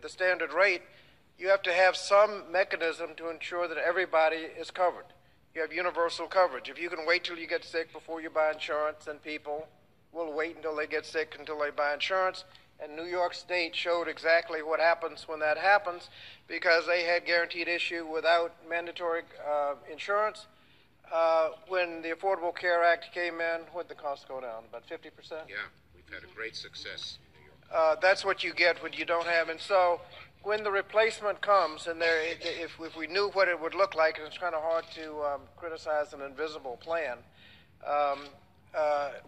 the standard rate, you have to have some mechanism to ensure that everybody is covered. You have universal coverage. If you can wait till you get sick before you buy insurance, then people will wait until they get sick until they buy insurance. And New York State showed exactly what happens when that happens, because they had guaranteed issue without mandatory insurance. When the Affordable Care Act came in, what did the cost go down? About 50%? Yeah, we've had a great success in New York. That's what you get when you don't have. And so when the replacement comes, and if we knew what it would look like, and it's kind of hard to criticize an invisible plan,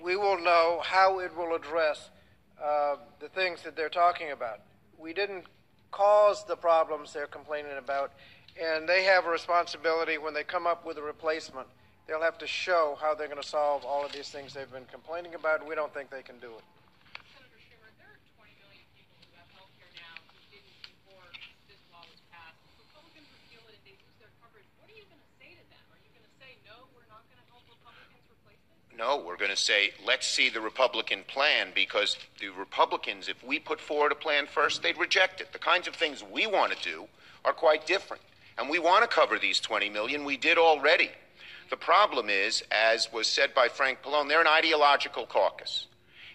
we will know how it will address the things that they're talking about. We didn't cause the problems they're complaining about, and they have a responsibility when they come up with a replacement. They'll have to show how they're going to solve all of these things they've been complaining about, and we don't think they can do it. Senator Schumer, there are 20 million people who have health care now who didn't before this law was passed. Republicans repeal it and they lose their coverage. What are you going to say to them? Are you going to say, no, we're not going to help Republicans replace this? No, we're going to say, let's see the Republican plan, because the Republicans, if we put forward a plan first, they'd reject it. The kinds of things we want to do are quite different. And we want to cover these 20 million. We did already. The problem is, as was said by Frank Pallone, they're an ideological caucus.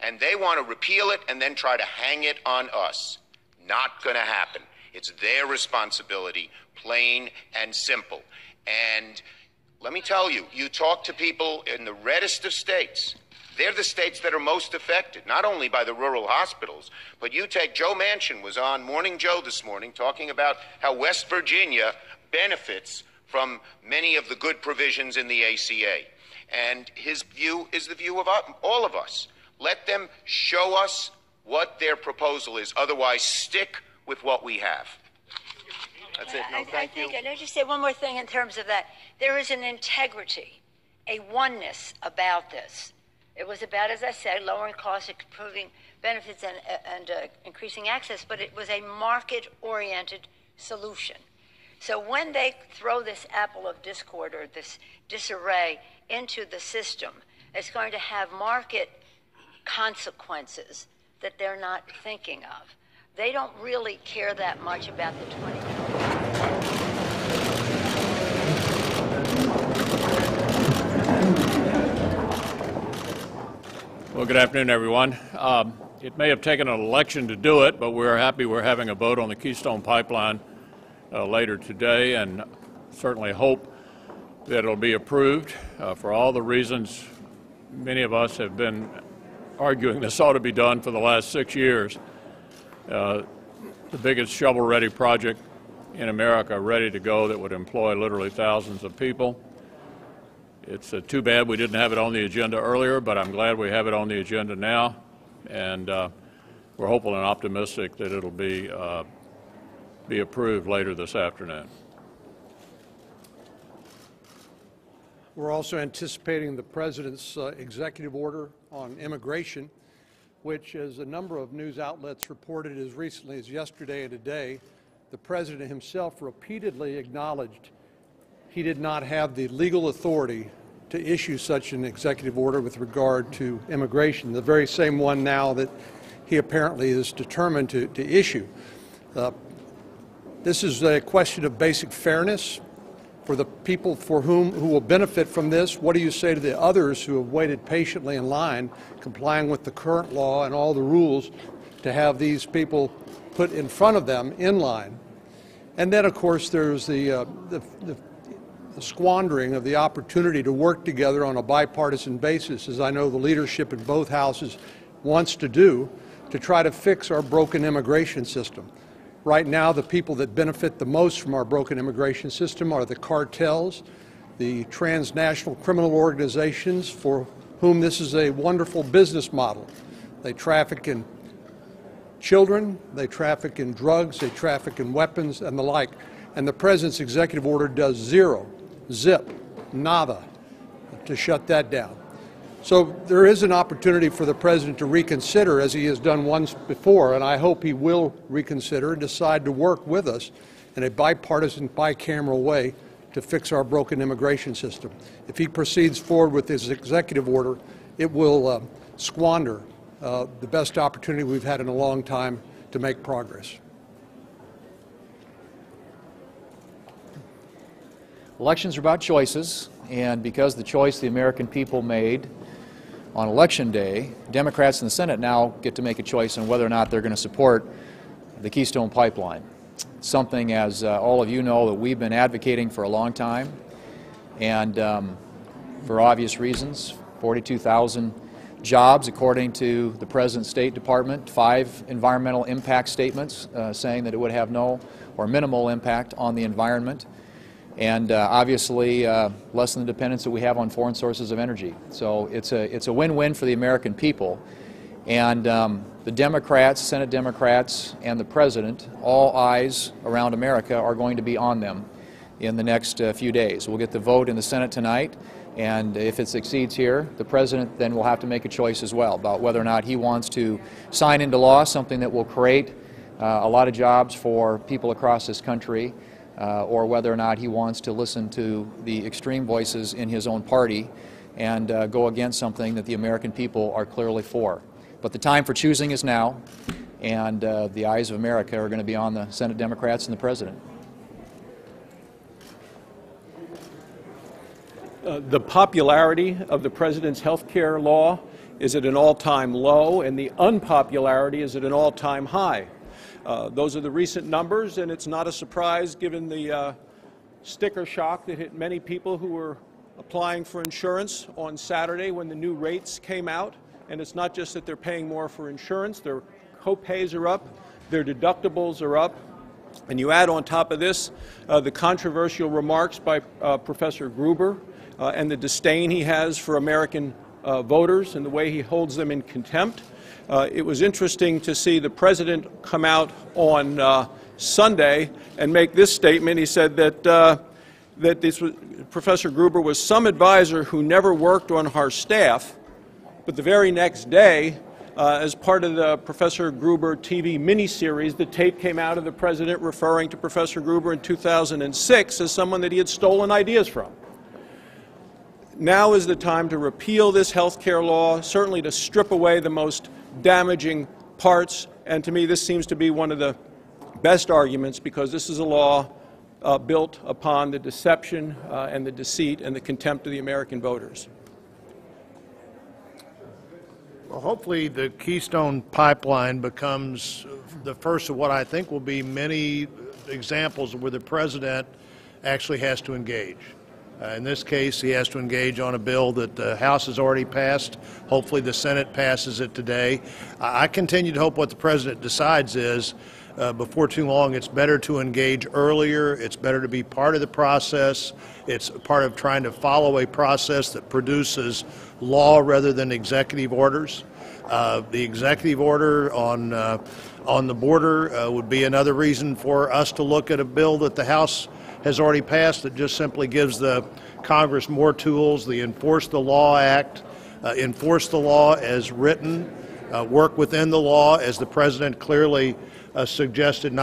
And they want to repeal it and then try to hang it on us. Not going to happen. It's their responsibility, plain and simple. And let me tell you, you talk to people in the reddest of states. They're the states that are most affected, not only by the rural hospitals, but you take Joe Manchin was on Morning Joe this morning talking about how West Virginia benefits from many of the good provisions in the ACA. And his view is the view of all of us. Let them show us what their proposal is. Otherwise, stick with what we have. That's it. No, thank you. Let me just say one more thing in terms of that. There is an integrity, a oneness about this. It was about, as I said, lowering costs, improving benefits, and increasing access, but it was a market-oriented solution. So when they throw this apple of discord or this disarray into the system, it's going to have market consequences that they're not thinking of. They don't really care that much about the 20 million. Well, good afternoon, everyone. It may have taken an election to do it, but we're happy we're having a vote on the Keystone Pipeline later today, and certainly hope that it'll be approved for all the reasons many of us have been arguing this ought to be done for the last 6 years. The biggest shovel-ready project in America ready to go that would employ literally thousands of people. It's too bad we didn't have it on the agenda earlier, but I'm glad we have it on the agenda now, and we're hopeful and optimistic that it'll be approved later this afternoon. We're also anticipating the President's executive order on immigration, which, as a number of news outlets reported as recently as yesterday and today, the President himself repeatedly acknowledged he did not have the legal authority to issue such an executive order with regard to immigration, the very same one now that he apparently is determined to issue. This is a question of basic fairness for the people who will benefit from this. What do you say to the others who have waited patiently in line, complying with the current law and all the rules, to have these people put in front of them in line? And then, of course, there's the squandering of the opportunity to work together on a bipartisan basis, as I know the leadership in both houses wants to do, to try to fix our broken immigration system. Right now, the people that benefit the most from our broken immigration system are the cartels, the transnational criminal organizations for whom this is a wonderful business model. They traffic in children, they traffic in drugs, they traffic in weapons and the like. And the President's executive order does zero, zip, nada to shut that down. So there is an opportunity for the President to reconsider, as he has done once before, and I hope he will reconsider and decide to work with us in a bipartisan, bicameral way to fix our broken immigration system. If he proceeds forward with his executive order, it will squander the best opportunity we've had in a long time to make progress. Elections are about choices, and because the choice the American people made on Election Day, Democrats in the Senate now get to make a choice on whether or not they're going to support the Keystone Pipeline. Something, as all of you know, that we've been advocating for a long time, and for obvious reasons. 42,000 jobs, according to the President's State Department, 5 environmental impact statements saying that it would have no or minimal impact on the environment, and obviously lessen the dependence that we have on foreign sources of energy. So it's a win-win for the American people, and the Democrats, Senate Democrats, and the President, all eyes around America are going to be on them in the next few days. We'll get the vote in the Senate tonight, and if it succeeds here, the President then will have to make a choice as well about whether or not he wants to sign into law something that will create a lot of jobs for people across this country, or whether or not he wants to listen to the extreme voices in his own party and go against something that the American people are clearly for. But the time for choosing is now, and the eyes of America are going to be on the Senate Democrats and the President. The popularity of the President's health care law is at an all-time low, and the unpopularity is at an all-time high. Those are the recent numbers, and it's not a surprise given the sticker shock that hit many people who were applying for insurance on Saturday when the new rates came out. And it's not just that they're paying more for insurance, their co-pays are up, their deductibles are up, and you add on top of this the controversial remarks by Professor Gruber and the disdain he has for American voters and the way he holds them in contempt. It was interesting to see the President come out on Sunday and make this statement. He said that Professor Gruber was some advisor who never worked on her staff, but the very next day, as part of the Professor Gruber TV miniseries, the tape came out of the President referring to Professor Gruber in 2006 as someone that he had stolen ideas from. Now is the time to repeal this health care law, certainly to strip away the most damaging parts, and to me this seems to be one of the best arguments because this is a law built upon the deception and the deceit and the contempt of the American voters. Well, hopefully the Keystone Pipeline becomes the first of what I think will be many examples where the President actually has to engage. In this case, he has to engage on a bill that the House has already passed. Hopefully the Senate passes it today. I continue to hope what the President decides is, before too long, it's better to engage earlier. It's better to be part of the process. It's part of trying to follow a process that produces law rather than executive orders. The executive order on the border would be another reason for us to look at a bill that the House has already passed that just simply gives the Congress more tools. The Enforce the Law Act, enforce the law as written, work within the law as the President clearly suggested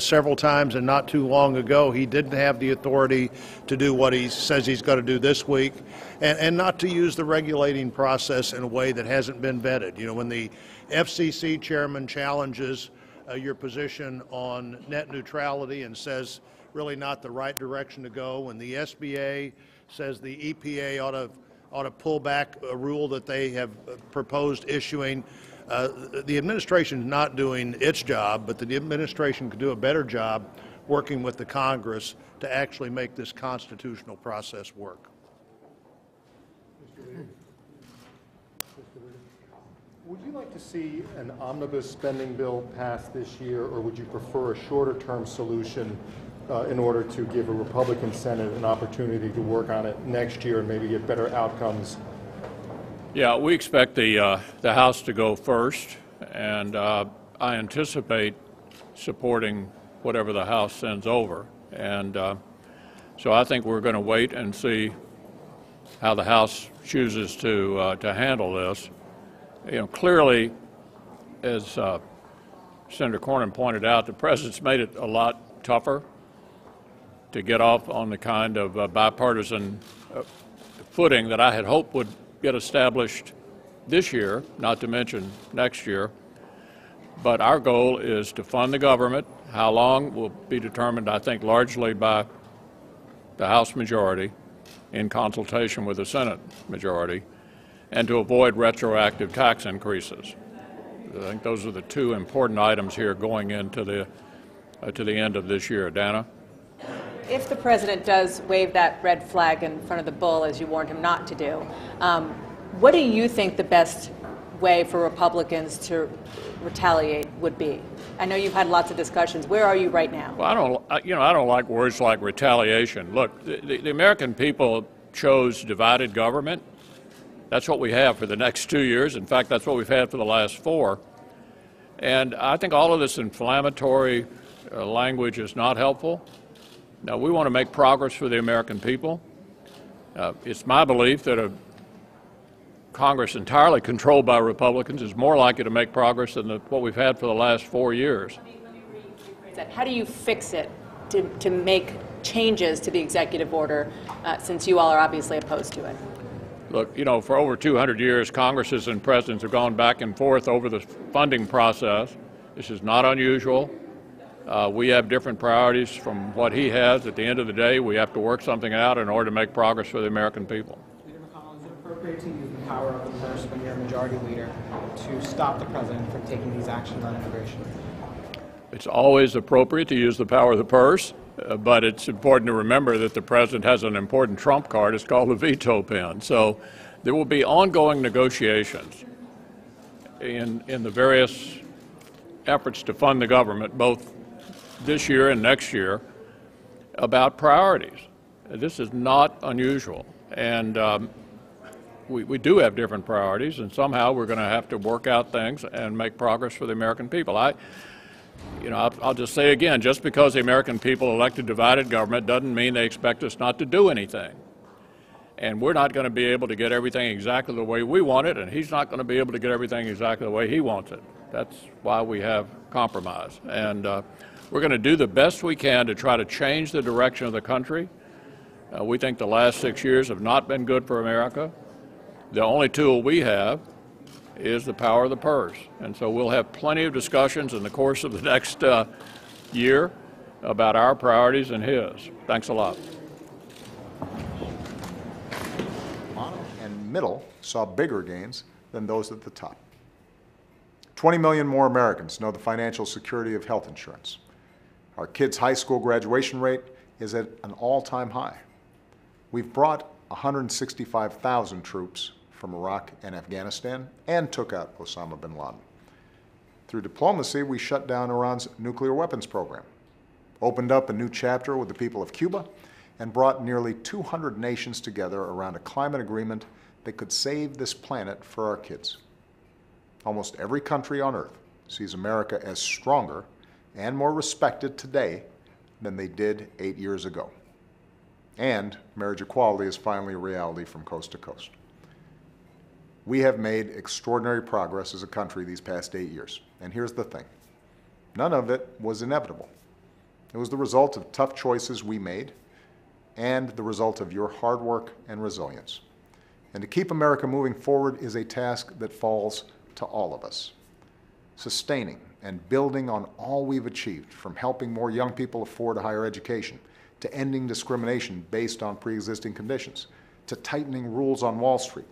several times and not too long ago. He didn't have the authority to do what he says he's going to do this week, and not to use the regulating process in a way that hasn't been vetted. You know, when the FCC chairman challenges your position on net neutrality and says really not the right direction to go, when the SBA says the EPA ought to pull back a rule that they have proposed issuing, the administration is not doing its job, but the administration could do a better job working with the Congress to actually make this constitutional process work. Would you like to see an omnibus spending bill passed this year, or would you prefer a shorter-term solution in order to give a Republican Senate an opportunity to work on it next year and maybe get better outcomes? Yeah, we expect the House to go first, and I anticipate supporting whatever the House sends over. And so I think we're going to wait and see how the House chooses to handle this. You know, clearly, as Senator Cornyn pointed out, the President's made it a lot tougher to get off on the kind of bipartisan footing that I had hoped would get established this year, not to mention next year. But our goal is to fund the government. How long will be determined, I think, largely by the House majority in consultation with the Senate majority, and to avoid retroactive tax increases. I think those are the two important items here going into the to the end of this year. Dana? If the president does wave that red flag in front of the bull, as you warned him not to do, what do you think the best way for Republicans to retaliate would be? I know you've had lots of discussions. Where are you right now? Well, I don't like words like retaliation. Look, the American people chose divided government. That's what we have for the next 2 years. In fact, that's what we've had for the last 4. And I think all of this inflammatory language is not helpful. Now, we want to make progress for the American people. It's my belief that a Congress entirely controlled by Republicans is more likely to make progress than what we've had for the last 4 years. Let me rephrase that. How do you fix it to make changes to the executive order, since you all are obviously opposed to it? Look, you know, for over 200 years, Congresses and presidents have gone back and forth over the funding process. This is not unusual. We have different priorities from what he has. At the end of the day, we have to work something out in order to make progress for the American people. Leader McConnell, is it appropriate to use the power of the purse when you're a majority leader to stop the president from taking these actions on immigration? It's always appropriate to use the power of the purse, but it's important to remember that the president has an important trump card. It's called the veto pen. So there will be ongoing negotiations in the various efforts to fund the government, both this year and next year, about priorities. This is not unusual. And we do have different priorities, and somehow we're going to have to work out things and make progress for the American people. I'll just say again, just because the American people elected divided government doesn't mean they expect us not to do anything. And we're not going to be able to get everything exactly the way we want it, and he's not going to be able to get everything exactly the way he wants it. That's why we have compromise. And we're going to do the best we can to try to change the direction of the country. We think the last 6 years have not been good for America. The only tool we have is the power of the purse. And so we'll have plenty of discussions in the course of the next year about our priorities and his. Thanks a lot. Bottom and middle saw bigger gains than those at the top. 20 million more Americans know the financial security of health insurance. Our kids' high school graduation rate is at an all-time high. We've brought 165,000 troops from Iraq and Afghanistan and took out Osama bin Laden. Through diplomacy, we shut down Iran's nuclear weapons program, opened up a new chapter with the people of Cuba, and brought nearly 200 nations together around a climate agreement that could save this planet for our kids. Almost every country on Earth sees America as stronger and more respected today than they did 8 years ago. And marriage equality is finally a reality from coast to coast. We have made extraordinary progress as a country these past 8 years. And here's the thing. None of it was inevitable. It was the result of tough choices we made and the result of your hard work and resilience. And to keep America moving forward is a task that falls to all of us. Sustaining and building on all we've achieved, from helping more young people afford a higher education, to ending discrimination based on pre-existing conditions, to tightening rules on Wall Street,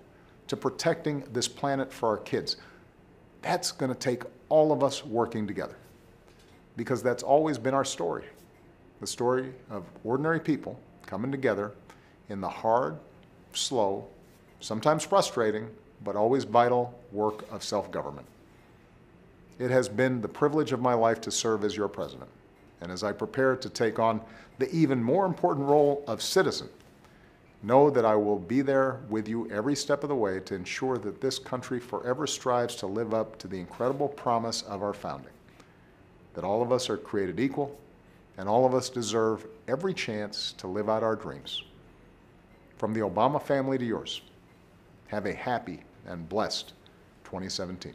to protecting this planet for our kids. That's going to take all of us working together, because that's always been our story, the story of ordinary people coming together in the hard, slow, sometimes frustrating, but always vital work of self-government. It has been the privilege of my life to serve as your president, and as I prepare to take on the even more important role of citizen, know that I will be there with you every step of the way to ensure that this country forever strives to live up to the incredible promise of our founding, that all of us are created equal, and all of us deserve every chance to live out our dreams. From the Obama family to yours, have a happy and blessed 2017.